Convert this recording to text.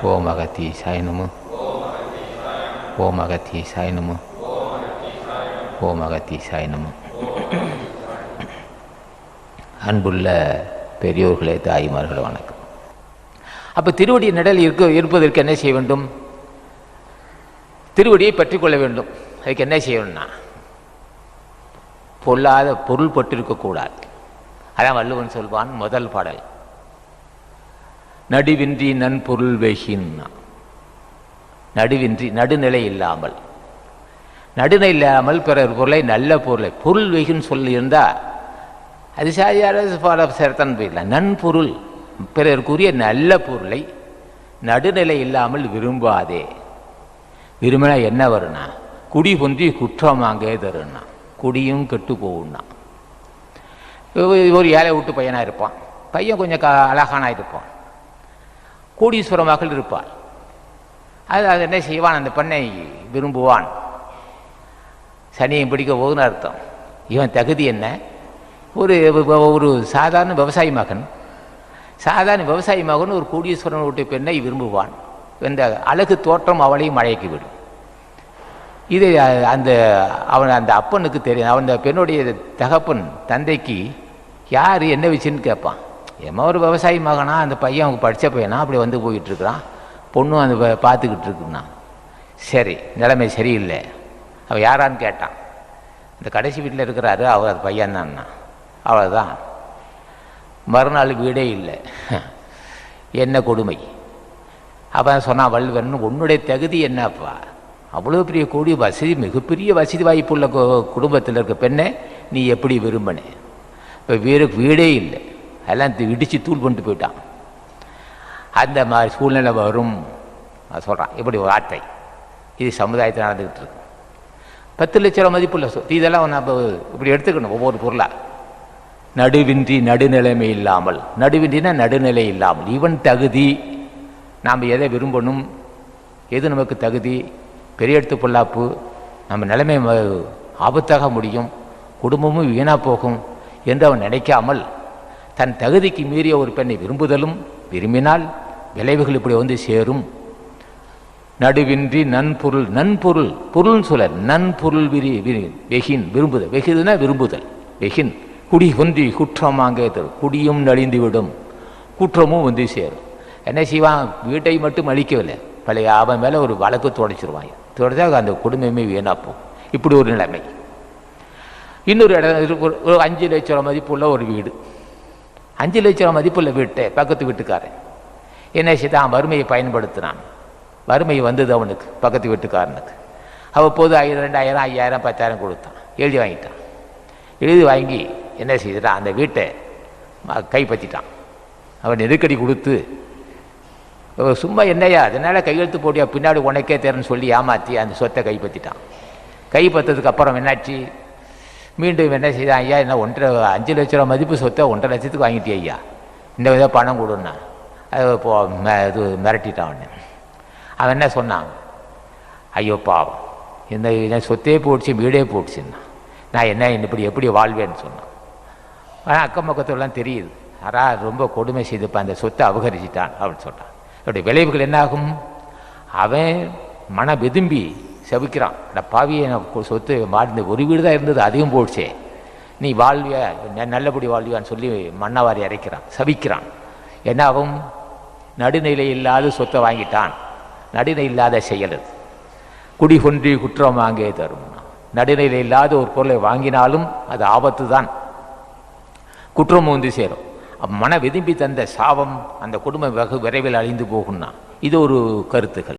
ஓம் அகத்தீசாய நம. ஓம் அகத்தீசாய நம. ஓம் அகத்தீசாய நம. அன்புள்ள பெரியோர்களே, தாய்மார்களே, வணக்கம். அப்போ திருவடி நிழல் இருப்பதற்கு என்ன செய்ய வேண்டும்? திருவடியை பற்றி கொள்ள வேண்டும். அதுக்கு என்ன செய்யணும்னா, பொல்லாத பொருள் பட்டிருக்கக்கூடாது. அதான் வள்ளுவன் சொல்வான் முதல் பாடல், நடுவின்றி நன்பொருள் வெகின்னா. நடுவின்றி, நடுநிலை இல்லாமல், நடுநிலை இல்லாமல் பிறர் பொருளை, நல்ல பொருளை, பொருள் வெகின்னு சொல்லியிருந்தால் அது சாதாரண சேர்த்தன் போயிடலாம். நன்பொருள், பிறருக்குரிய நல்ல பொருளை நடுநிலை இல்லாமல் விரும்பாதே. விரும்பினா என்ன வரும்னா, குடி பொந்தி குற்றமாங்கே தருன்னா, குடியும் கெட்டு போகும்னா. ஒரு ஏழை விட்டு பையனாக இருப்பான், பையன் கொஞ்சம் அழகானா இருப்பான், கோடீஸ்வர மகள் இருப்பாள். அது என்ன செய்வான், அந்த பெண்ணை விரும்புவான். சனியை பிடிக்க போகுதுன்னு அர்த்தம். இவன் தகுதி என்ன? ஒரு சாதாரண விவசாயி மகன், சாதாரண விவசாயி மகன் ஒரு கோடீஸ்வரன் வீட்டு பெண்ணை விரும்புவான். இந்த அழகு தோற்றம் அவளையும் மழைக்கு விடும். இது அந்த அப்பனுக்கு தெரியும். அவன் பெண்ணுடைய தகப்பன் தந்தைக்கு யார் என்ன வச்சுன்னு கேட்பான். ஏமா ஒரு விவசாயி மகனா, அந்த பையன் அவங்க படித்த பையனா, அப்படி வந்து போயிட்டுருக்குறான், பொண்ணும் அந்த பார்த்துக்கிட்டு இருக்குன்னா. சரி, நிலைமை சரியில்லை. அவள் யாரான்னு கேட்டான். இந்த கடைசி வீட்டில் இருக்கிறாரு, அவர் அது பையன்தான்னா. அவ்வளோதான். மறுநாள் வீடே இல்லை. என்ன கொடுமை! அப்போ சொன்னான் வள்ளுவன், உன்னுடைய தகுதி என்னப்பா? அவ்வளோ பெரிய கூடிய வசதி, மிகப்பெரிய வசதி வாய்ப்புள்ள குடும்பத்தில் இருக்க பெண்ணை நீ எப்படி விரும்பினே? இப்போ வீடே இல்லை, எல்லாம் இடித்து தூள் பண்ணிட்டு போயிட்டான். அந்த மாதிரி சூழ்நிலை வரும் சொல்கிறான். இப்படி ஒரு வார்த்தை இது சமுதாயத்தில் நடந்துக்கிட்டு இருக்கு. 10 லட்ச ரூபா மதிப்புள்ள இதெல்லாம் நம்ம இப்படி எடுத்துக்கணும். ஒவ்வொரு பொருளாக நடுவின்றி, நடுநிலைமை இல்லாமல். நடுவின்றினா நடுநிலை இல்லாமல். இவன் தகுதி, நாம் எதை விரும்பணும், எது நமக்கு தகுதி, பெரிய எடுத்து பொல்லாப்பு, நம்ம நிலைமை ஆபத்தாக முடியும், குடும்பமும் வீணாக போகும் என்று அவன் நினைக்காமல் தன் தகுதிக்கு மீறிய ஒரு பெண்ணை விரும்புதலும், விரும்பினால் விளைவுகள் இப்படி வந்து சேரும். நடுவின்றி நன்பொருள், நன்பொருள், பொருள்னு சொல்ல, நன்பொருள் வெகின், விரும்புதல். வெகுதுன்னா விரும்புதல். வெகின், குடி கொன்றி குற்றமாங்கே தரும். குடியும் நலிந்துவிடும், குற்றமும் வந்து சேரும். என்ன செய்வான்? வீட்டை மட்டும் அழிக்கவில்லை, பழைய அவன் மேலே ஒரு வழக்கு தொடச்சிருவாங்க. தொடச்சா அந்த குடும்பமே வீணாப்போம். இப்படி ஒரு நிலைமை. இன்னொரு இடம், ஒரு 5 லட்ச ரூபா மதிப்புள்ள ஒரு வீடு. 5 லட்ச ரூபா மதிப்புள்ள வீட்டை பக்கத்து வீட்டுக்காரன் என்ன செய்தான்? வறுமையை பயன்படுத்தினான். வறுமை வந்தது அவனுக்கு, பக்கத்து வீட்டுக்காரனுக்கு. அவ்வப்போது 2000, 5000, 10,000 கொடுத்தான். எழுதி வாங்கிட்டான். எழுதி வாங்கி என்ன செய்தான்? அந்த வீட்டை கைப்பற்றிட்டான். அவன் நெருக்கடி கொடுத்து, சும்மா என்னையா அதனால் கையெழுத்து போட்டியா, பின்னாடி உனக்கே தேர்ன்னு சொல்லி ஏமாற்றி அந்த சொத்தை கைப்பற்றிட்டான். கைப்பற்றதுக்கு அப்புறம் என்னாச்சு? மீண்டும் என்ன செய்தான்? ஐயா, என்ன 5 லட்ச ரூபா மதிப்பு சொத்தை 1.5 லட்சத்துக்கு வாங்கிட்டே ஐயா, இந்த வித பணம் கொடுன்னா. அது இது மிரட்டிட்டான் அவன். அவன் என்ன சொன்னான்? ஐயோ பாவம், இந்த சொத்தே போடுச்சு, வீடே போடுச்சுன்னா நான் என்ன இப்படி எப்படி வாழ்வேன்னு சொன்னான். ஆனால் அக்கம் பக்கத்துலாம் தெரியுது, ரொம்ப கொடுமை செய்துப்பா, அந்த சொத்தை அபகரிச்சிட்டான் அப்படின்னு சொன்னான். அவருடைய விளைவுகள் என்னாகும்? அவன் மன விரும்பி சபிக்கிறான். அந்த பாவியை சொத்து மாறிந்த ஒரு வீடு தான் இருந்தது, அதையும் போடுச்சே, நீ வாழ்வியா, நல்லபடி வாழ்வியான்னு சொல்லி மண்ணவாரி அரைக்கிறான், சபிக்கிறான். என்னாகும்? நடுநிலை இல்லாத சொத்தை வாங்கிட்டான். நடுநிலை இல்லாத செயல் அது. குடி கொன்றி குற்றம் வாங்கே தரும். நடுநிலை இல்லாத ஒரு பொருளை வாங்கினாலும் அது ஆபத்து தான், குற்றமும் வந்து சேரும். மன விரும்பி தந்த சாபம் அந்த குடும்பம் வெகு விரைவில் அழிந்து போகும்னா இது ஒரு கருத்துக்கள்.